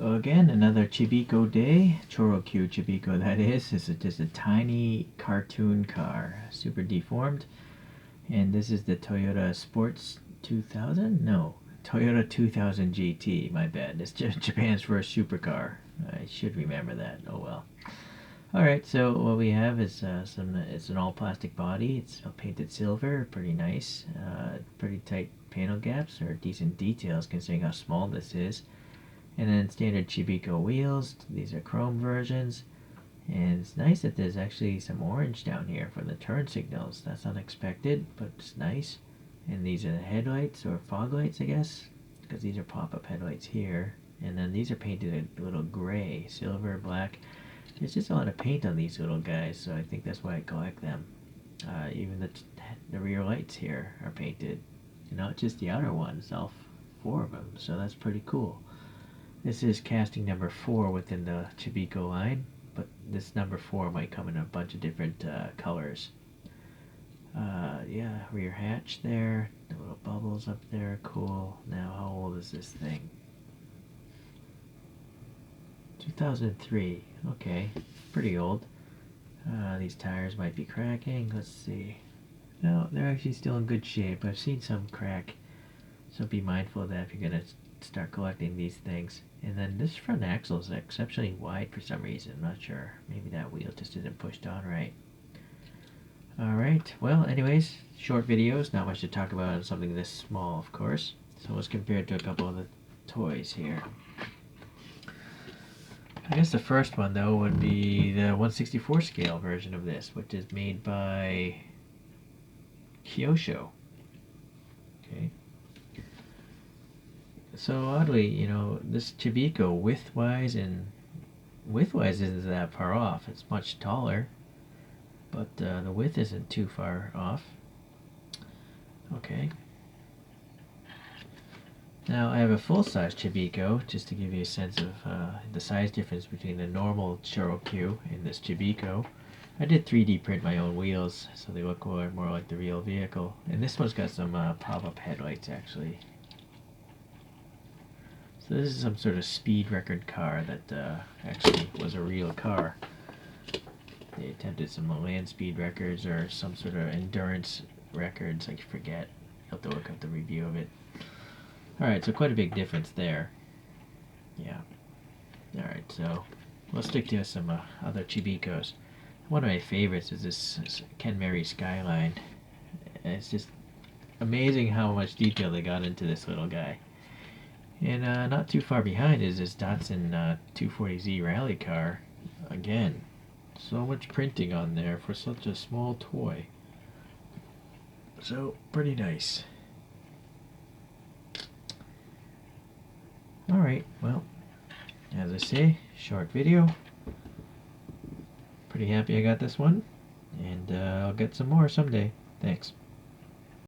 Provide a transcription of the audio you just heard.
So again, another Chibikko day. Choro-Q Chibikko, that is. This is just a tiny cartoon car. Super deformed. And this is the Toyota Sports 2000? No. Toyota 2000 GT, my bad. It's just Japan's first supercar. I should remember that. Oh well. Alright, so what we have is it's an all plastic body. It's painted silver, pretty nice. Pretty tight panel gaps, or decent details considering how small this is. And then standard Chibikko wheels. These are chrome versions. And it's nice that there's actually some orange down here for the turn signals. That's unexpected, but it's nice. And these are the headlights, or fog lights, I guess, because these are pop-up headlights here. And then these are painted a little gray, silver, black. There's just a lot of paint on these little guys, so I think that's why I collect them. Even the rear lights here are painted, not just the outer ones, all 4 of them, so that's pretty cool. This is casting number 4 within the Chibikko line, but this number 4 might come in a bunch of different colors. Yeah, rear hatch there, the little bubbles up there, cool. Now, how old is this thing? 2003, okay, pretty old. These tires might be cracking, let's see. No, they're actually still in good shape. I've seen some crack, so be mindful of that if you're going to start collecting these things. And then this front axle is exceptionally wide for some reason, I'm not sure. Maybe that wheel just isn't pushed on right. Alright, well anyways, short videos, not much to talk about on something this small of course. So let's compare it to a couple of the toys here. I guess the first one though would be the 1/64 scale version of this, which is made by ChoroQ. Okay. So oddly, you know, this Chibikko width-wise isn't that far off. It's much taller, but the width isn't too far off. Okay. Now I have a full-size Chibikko, just to give you a sense of the size difference between the normal ChoroQ and this Chibikko. I did 3D print my own wheels, so they look more like the real vehicle. And this one's got some pop-up headlights, actually. So this is some sort of speed record car that actually was a real car. They attempted some land speed records or some sort of endurance records, I forget. You'll have to look up the review of it. Alright, so quite a big difference there. Yeah. Alright, so let's stick to some other Chibikkos. One of my favorites is this Ken Mary Skyline. It's just amazing how much detail they got into this little guy. And not too far behind is this Datsun 240Z rally car. Again, so much printing on there for such a small toy. So, pretty nice. Alright, well, as I say, short video. Pretty happy I got this one, and I'll get some more someday. Thanks.